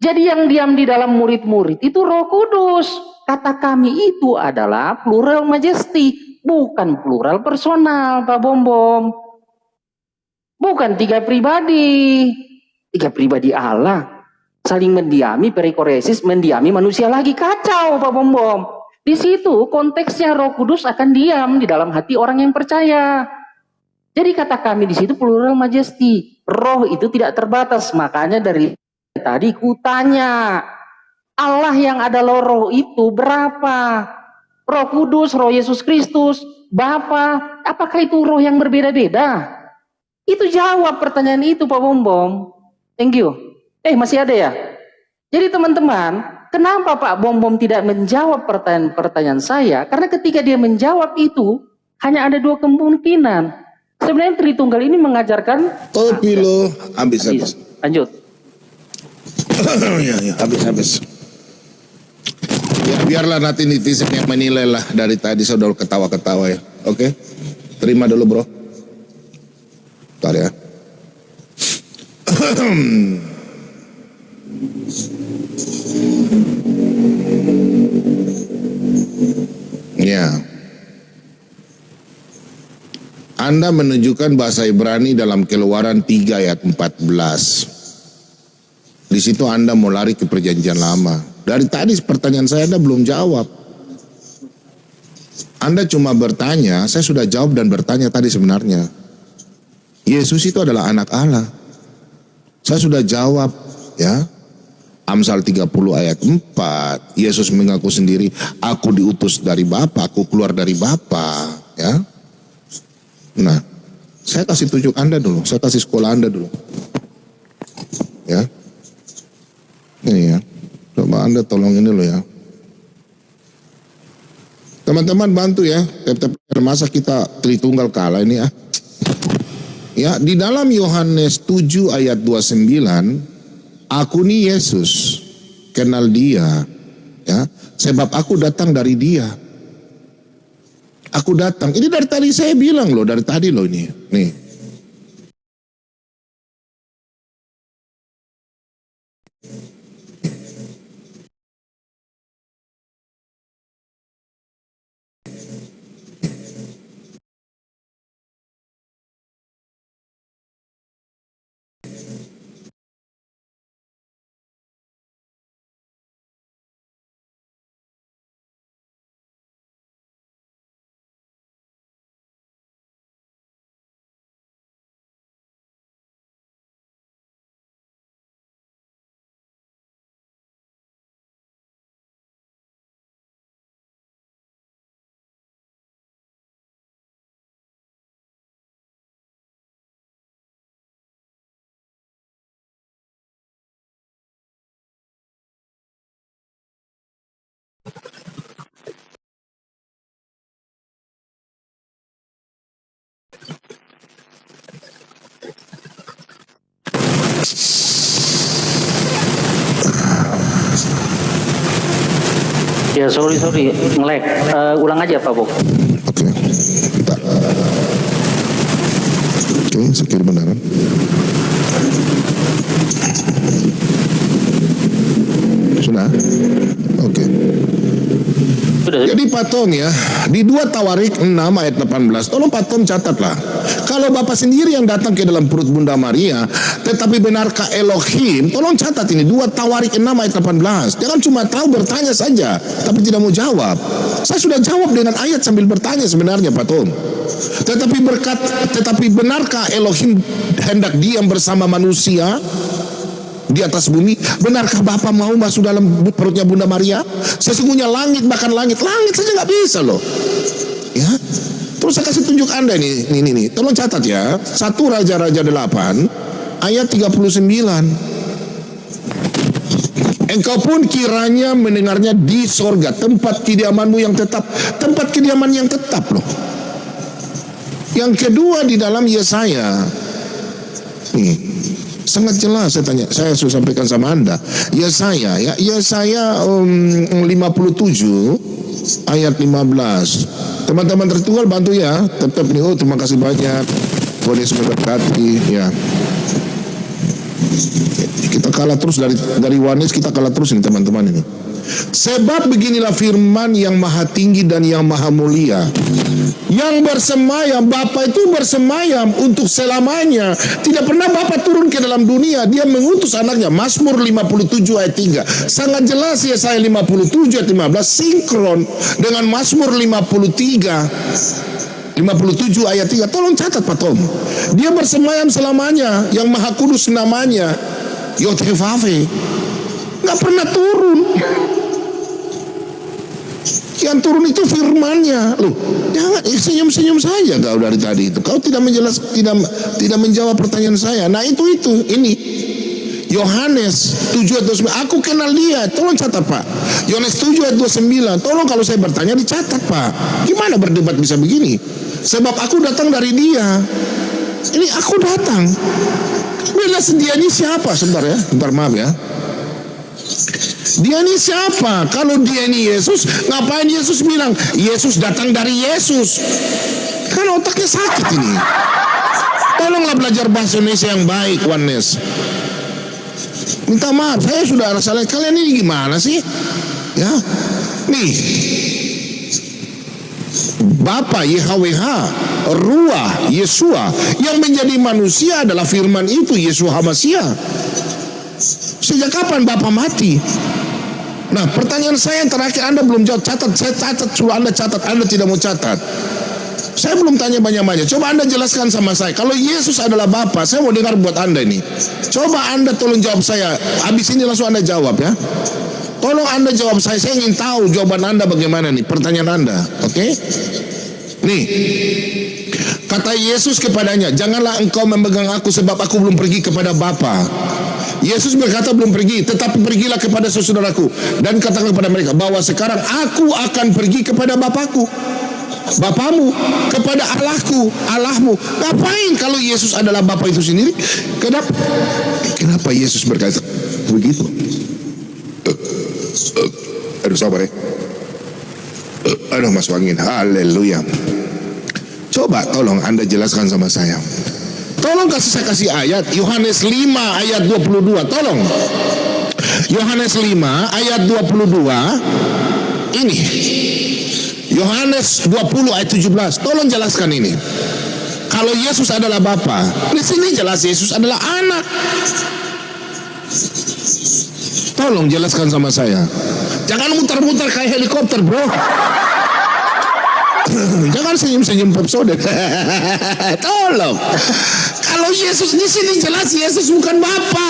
Jadi yang diam di dalam murid-murid itu Roh Kudus. Kata kami itu adalah plural majesty, bukan plural personal, Pak Bombom. Bukan tiga pribadi. Tiga pribadi Allah. Saling mendiami, perikoresis, mendiami manusia lagi. Kacau, Pak Bombom. Di situ konteksnya Roh Kudus akan diam di dalam hati orang yang percaya. Jadi kata kami di situ plural majesty. Roh itu tidak terbatas. Makanya dari tadi kutanya, Allah yang adalah roh itu berapa? Roh Kudus, Roh Yesus Kristus, Bapa, apakah itu roh yang berbeda-beda? Itu jawab pertanyaan itu Pak Bombom. Thank you. Masih ada ya? Jadi teman-teman, kenapa Pak Bombom tidak menjawab pertanyaan saya? Karena ketika dia menjawab itu, hanya ada dua kemungkinan. Sebenarnya Tritunggal ini mengajarkan... Tapi lo habis. Lanjut. Ya, habis. Biarlah nanti netizen yang menilai lah. Dari tadi saya udah ketawa-ketawa ya. Oke? Terima dulu bro. Bentar ya. Ya. Anda menunjukkan bahasa Ibrani dalam Keluaran 3 ayat 14. Di situ Anda mau lari ke perjanjian lama. Dari tadi pertanyaan saya Anda belum jawab. Anda cuma bertanya, saya sudah jawab dan bertanya tadi sebenarnya. Yesus itu adalah anak Allah. Saya sudah jawab ya. Amsal 30 ayat 4. Yesus mengaku sendiri, aku diutus dari Bapa, aku keluar dari Bapa, ya. Nah, saya kasih tunjuk Anda dulu, saya kasih sekolah Anda dulu. Ya. Ini ya. Coba Anda tolong ini loh ya. Teman-teman bantu ya. Masa kita Tritunggal kalah ini ya. Ya, di dalam Yohanes 7 ayat 29, aku nih Yesus, kenal dia. Ya, sebab aku datang dari dia. Aku datang. Ini dari tadi saya bilang loh, dari tadi loh ini. Nih. Ya sorry nge-lag. Ulang aja Pak Bok. Oke. Bentar. Oke, sekir beneran. Sudah? Oke. Jadi Pak Tom ya, di 2 Tawarik 6 ayat 18, tolong Pak Tom catatlah. Kalau Bapak sendiri yang datang ke dalam perut Bunda Maria, tetapi benarkah Elohim? Tolong catat ini, 2 Tawarik 6 ayat 18. Jangan cuma tahu bertanya saja, tapi tidak mau jawab. Saya sudah jawab dengan ayat sambil bertanya sebenarnya Pak Tom. Tetapi benarkah Elohim hendak diam bersama manusia di atas bumi? Benarkah Bapa mau masuk dalam perutnya Bunda Maria? Sesungguhnya langit, bahkan langit saja nggak bisa loh. Ya, terus saya kasih tunjuk Anda nih. Tolong catat ya. 1 Raja-Raja 8 ayat 39. Engkau pun kiranya mendengarnya di sorga, tempat kediamanmu yang tetap, tempat kediaman yang tetap loh. Yang kedua di dalam Yesaya, nih sangat jelas saya sudah sampaikan sama Anda. Yesaya 57 ayat 15. Teman-teman Tritunggal bantu ya. Tetap nih, terima kasih banyak. Boleh semoga berkati ya. Kita kalah terus dari Yohanes, kita kalah terus ini teman-teman ini. Sebab beginilah firman yang maha tinggi dan yang maha mulia, yang bersemayam, Bapa itu bersemayam untuk selamanya. Tidak pernah Bapa turun ke dalam dunia, dia mengutus anaknya. Mazmur 57 ayat 3. Sangat jelas ya, Yesaya 57 ayat 15 sinkron dengan Mazmur 57 ayat 3. Tolong catat Pak Tom. Dia bersemayam selamanya, yang maha kudus namanya, Yod-Heh-Vav-He. Nggak pernah turun. Yang turun itu firman-Nya. Loh, jangan senyum-senyum saja kau dari tadi itu. Kau tidak tidak menjawab pertanyaan saya. Nah, itu ini. Yohanes 7 ayat 29. Aku kenal dia. Tolong catat Pak. Yohanes 7 ayat 29. Tolong kalau saya bertanya dicatat Pak. Gimana berdebat bisa begini? Sebab aku datang dari dia. Ini aku datang. Bila dia ini siapa? Sebentar ya. Sebentar, maaf ya. Dia ini siapa? Kalau dia ini Yesus, ngapain Yesus bilang Yesus datang dari Yesus? Kan otaknya sakit ini. Tolonglah belajar bahasa Indonesia yang baik, Wanes. Minta maaf, saya sudah salah. Kalian ini gimana sih? Ya, nih. Bapa YHWH, Ruah Yesua, yang menjadi manusia adalah firman itu, Yesua HaMasiah. Sejak kapan Bapa mati? Nah, pertanyaan saya yang terakhir, Anda belum jawab. Catat, saya catat, suruh Anda catat. Anda tidak mau catat. Saya belum tanya banyak-banyak. Coba Anda jelaskan sama saya. Kalau Yesus adalah Bapa, saya mau dengar buat Anda ini. Coba Anda tolong jawab saya. Habis ini langsung Anda jawab ya. Tolong Anda jawab saya. Saya ingin tahu jawaban Anda bagaimana nih, pertanyaan Anda. Oke? Nih. Kata Yesus kepadanya, janganlah engkau memegang aku sebab aku belum pergi kepada Bapa. Yesus berkata belum pergi, tetapi pergilah kepada saudaraku dan katakan kepada mereka bahwa sekarang aku akan pergi kepada Bapakku, Bapamu, kepada Allahku, Allahmu. Ngapain kalau Yesus adalah Bapa itu sendiri? Kenapa Yesus berkata begitu? Aduh sabar ya. Aduh masuk angin. Haleluya. Coba tolong Anda jelaskan sama saya. Tolong saya kasih ayat Yohanes 5 ayat 22. Tolong. Yohanes 5 ayat 22. Ini. Yohanes 20 ayat 17. Tolong jelaskan ini. Kalau Yesus adalah Bapa, di sini jelas Yesus adalah anak. Tolong jelaskan sama saya. Jangan muter-muter kayak helikopter, bro. Jangan senyum-senyum episode. Tolong. Kalau Yesus di sini jelas Yesus bukan Bapa.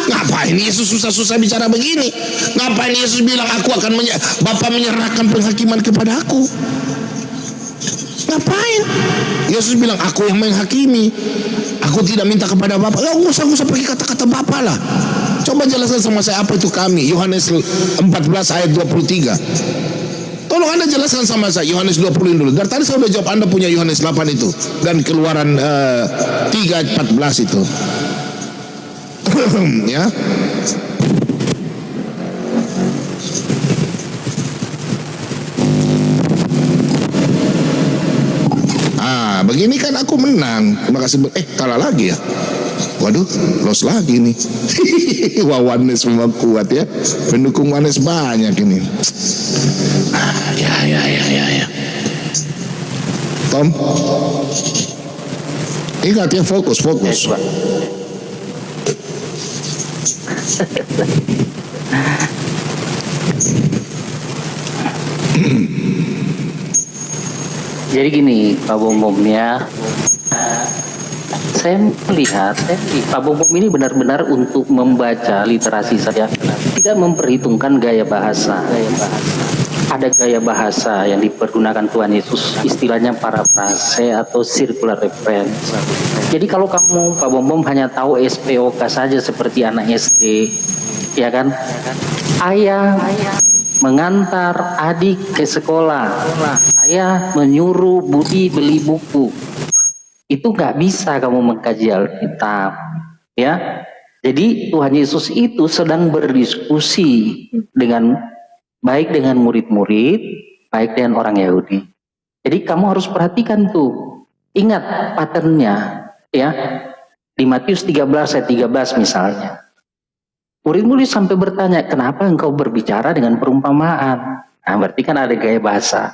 Ngapain Yesus susah-susah bicara begini? Ngapain Yesus bilang aku akan Bapa menyerahkan penghakiman kepada aku? Ngapain? Yesus bilang aku yang menghakimi. Aku tidak minta kepada Bapa. Enggak usah pakai kata-kata Bapa lah. Coba jelaskan sama saya apa itu kami. Yohanes 14 ayat 23. Tolong Anda jelaskan sama saya Yohanes 20 dulu. Dari tadi saya sudah jawab, Anda punya Yohanes 8 itu dan Keluaran 3 ayat 14 itu. Ya. Begini kan aku menang. Terima kasih. Kalah lagi ya. Waduh, los lagi nih. Wah, Wanes memang kuat ya. Pendukung Wanes banyak ini. Ya. Tom, ingat ya, fokus. Jadi gini, Pak Bom ya. Saya melihat Pak Bom ini benar-benar untuk membaca literasi saja, tidak memperhitungkan gaya bahasa. Ada gaya bahasa yang dipergunakan Tuhan Yesus, istilahnya parafrase atau circular reference. Jadi kalau kamu Pak Bom hanya tahu SPOK saja seperti anak SD, ya kan? Ayah mengantar adik ke sekolah, ayah menyuruh Budi beli buku. Itu nggak bisa kamu mengkaji Alkitab, ya. Jadi Tuhan Yesus itu sedang berdiskusi baik dengan murid-murid, baik dengan orang Yahudi. Jadi kamu harus perhatikan tuh, ingat patternnya, ya. Di Matius 13 ayat 13 misalnya. Murid-murid sampai bertanya, kenapa engkau berbicara dengan perumpamaan? Nah, berarti kan ada gaya bahasa.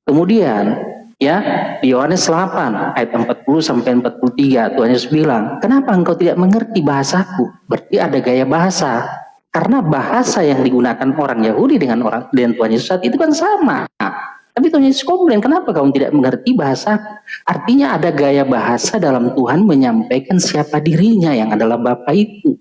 Kemudian, ya, di Yohanes 8 ayat 40 sampai 43, Tuhan Yesus bilang, kenapa engkau tidak mengerti bahasaku? Berarti ada gaya bahasa. Karena bahasa yang digunakan orang Yahudi dengan Tuhan Yesus saat itu kan sama. Tapi Tuhan Yesus komplain, kenapa kamu tidak mengerti bahasa? Artinya ada gaya bahasa dalam Tuhan menyampaikan siapa dirinya yang adalah Bapa itu.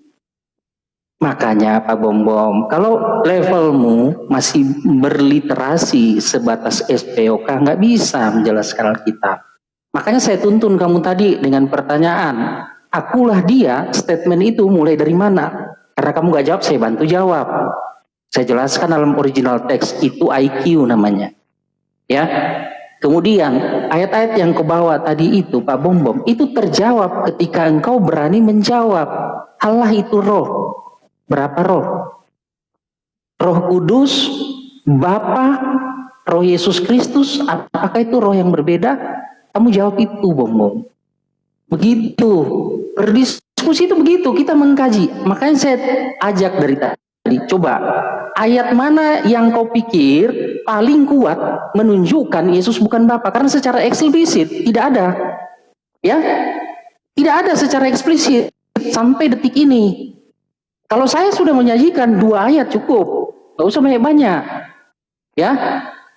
Makanya Pak Bom, kalau levelmu masih berliterasi sebatas SPOK, nggak bisa menjelaskan Alkitab. Makanya saya tuntun kamu tadi dengan pertanyaan, akulah dia, statement itu mulai dari mana? Karena kamu nggak jawab, saya bantu jawab. Saya jelaskan dalam original teks, itu IQ namanya. Ya. Kemudian ayat-ayat yang ke bawah tadi itu Pak Bom, itu terjawab ketika engkau berani menjawab, Allah itu roh. Berapa roh? Roh Kudus, Bapa, Roh Yesus Kristus, apakah itu roh yang berbeda? Kamu jawab itu, Bom. Begitu. Berdiskusi itu begitu, kita mengkaji. Makanya saya ajak dari tadi, coba ayat mana yang kau pikir paling kuat menunjukkan Yesus bukan Bapa? Karena secara eksplisit tidak ada. Ya? Tidak ada secara eksplisit sampai detik ini. Kalau saya sudah menyajikan 2 ayat cukup, nggak usah banyak-banyak, ya.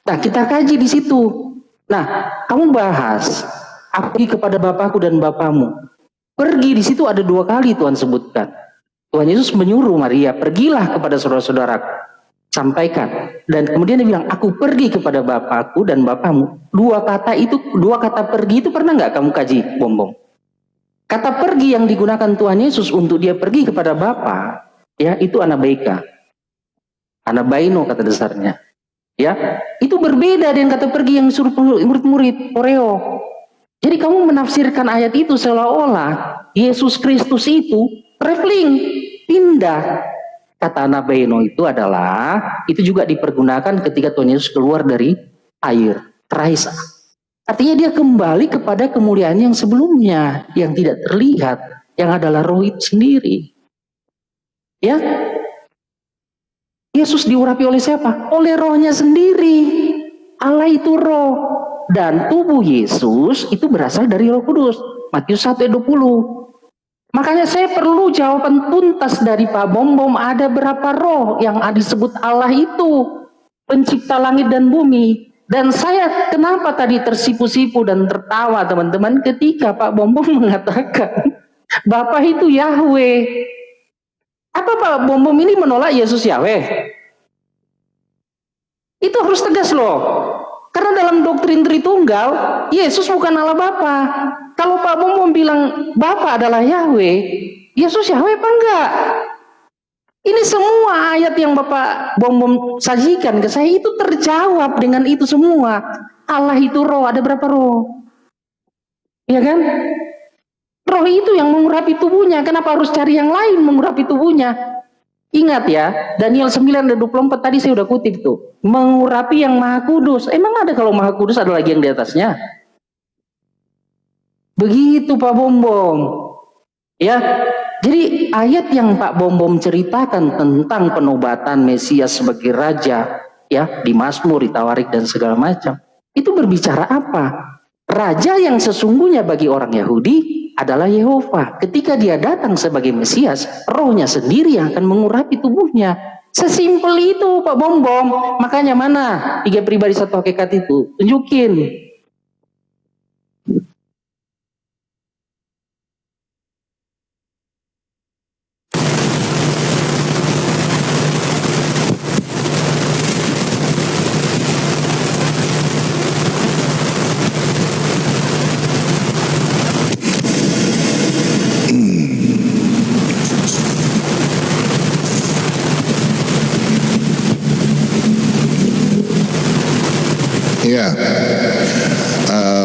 Nah kita kaji di situ. Nah kamu bahas, aku pergi kepada Bapakku dan Bapamu. Pergi di situ ada 2 kali Tuhan sebutkan. Tuhan Yesus menyuruh Maria, pergilah kepada saudara-saudaraku, sampaikan. Dan kemudian dia bilang, aku pergi kepada Bapakku dan Bapamu. 2 kata pergi itu pernah nggak kamu kaji, Bom? Kata pergi yang digunakan Tuhan Yesus untuk dia pergi kepada Bapa, ya itu anabeika, anabaino kata dasarnya, ya itu berbeda dengan kata pergi yang disuruh murid-murid oreo. Jadi kamu menafsirkan ayat itu seolah-olah Yesus Kristus itu traveling, pindah. Kata anabaino itu adalah itu juga dipergunakan ketika Tuhan Yesus keluar dari air, traisa. Artinya dia kembali kepada kemuliaan yang sebelumnya, yang tidak terlihat, yang adalah roh itu sendiri. Ya, Yesus diurapi oleh siapa? Oleh rohnya sendiri. Allah itu roh. Dan tubuh Yesus itu berasal dari Roh Kudus. Matius 1 ayat 20. Makanya saya perlu jawaban tuntas dari Pak Bom, ada berapa roh yang disebut Allah itu? Pencipta langit dan bumi. Dan saya kenapa tadi tersipu-sipu dan tertawa teman-teman ketika Pak Bom mengatakan Bapa itu Yahweh. Apa Pak Bom ini menolak Yesus Yahweh? Itu harus tegas loh. Karena dalam doktrin Tritunggal, Yesus bukan Allah Bapa. Kalau Pak Bom bilang Bapa adalah Yahweh, Yesus Yahweh apa enggak? Ini semua ayat yang Bapak Bom sajikan ke saya itu terjawab dengan itu semua. Allah itu roh, ada berapa roh? Ya kan? Roh itu yang mengurapi tubuhnya, kenapa harus cari yang lain mengurapi tubuhnya? Ingat ya, Daniel 9:24 tadi saya udah kutip tuh. Mengurapi yang Maha Kudus. Emang ada kalau Maha Kudus ada lagi yang di atasnya? Begitu Pak Bom. Ya, jadi ayat yang Pak Bom ceritakan tentang penobatan Mesias sebagai raja, ya di Mazmur, di Tawarik dan segala macam, itu berbicara apa? Raja yang sesungguhnya bagi orang Yahudi adalah Yehova. Ketika dia datang sebagai Mesias, rohnya sendiri yang akan mengurapi tubuhnya. Sesimpel itu Pak Bom. Makanya mana 3 pribadi 1 hakikat itu? Tunjukin. Ya,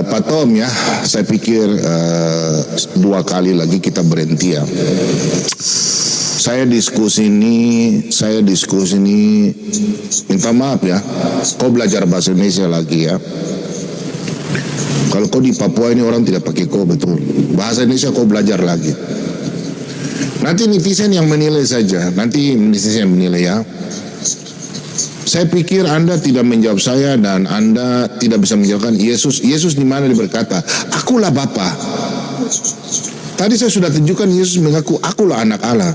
Pak Tom ya, saya pikir 2 kali lagi kita berhenti ya. Saya diskusi ini, minta maaf ya, kau belajar bahasa Indonesia lagi ya. Kalau kau di Papua ini orang tidak pakai kau, betul. Bahasa Indonesia kau belajar lagi. Nanti netizen yang menilai saja. Nanti netizen yang menilai ya. Saya pikir Anda tidak menjawab saya dan Anda tidak bisa menjawabkan Yesus. Yesus di mana dia berkata, akulah Bapa. Tadi saya sudah tunjukkan Yesus mengaku, akulah anak Allah.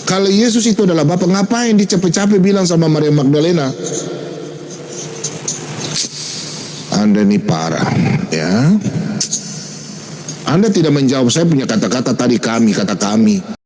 Kalau Yesus itu adalah Bapa, ngapain dia capek-capek bilang sama Maria Magdalena? Anda ini parah, ya. Anda tidak menjawab saya punya kata-kata tadi, kata kami.